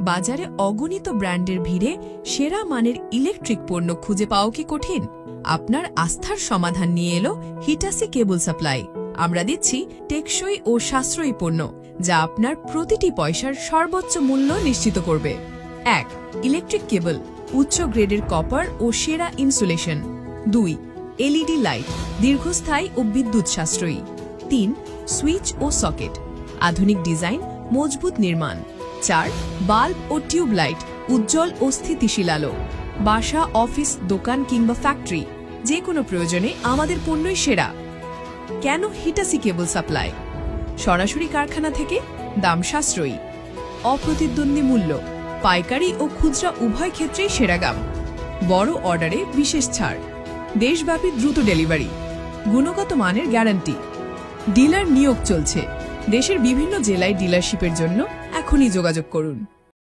বাজারে অগণিত ব্র্যান্ডের ভিড়ে সেরা মানের ইলেকট্রিক পণ্য খুঁজে পাওয়া কি কঠিন? আপনার আস্থার সমাধান নিয়ে এলো হিটাসি কেবল সাপ্লাই। আমরা দিচ্ছি টেকসই ও সাশ্রয়ী পণ্য, যা আপনার প্রতিটি পয়সার সর্বোচ্চ মূল্য নিশ্চিত করবে। 1. ইলেকট্রিক কেবল, উচ্চ গ্রেডের কপার ও সেরা ইনসুলেশন। 2. এলইডি লাইট, দীর্ঘস্থায়ী ও বিদ্যুৎ সাশ্রয়ী। 3. সুইচ ও সকেট, আধুনিক ডিজাইন, মজবুত নির্মাণ। 4. বাল্ব ও টিউব লাইট, উজ্জ্বল ও স্থিতিশীল আলো। বাসা, অফিস, দোকান কিংবা ফ্যাক্টরি, যে কোনো প্রয়োজনে আমাদের পণ্যই সেরা। কেন হিটাসি কেবল সাপ্লাই? সরাসরি কারখানা থেকে, দাম সাশ্রয়ী, অপ্রতিদ্বন্দ্বী মূল্য, পাইকারি ও খুচরা উভয় ক্ষেত্রেই সেরা দাম, বড় অর্ডারে বিশেষ ছাড়, দেশব্যাপী দ্রুত ডেলিভারি, গুণগত মানের গ্যারান্টি। ডিলার নিয়োগ চলছে। দেশের বিভিন্ন জেলায় ডিলারশিপের জন্য এখনই যোগাযোগ করুন।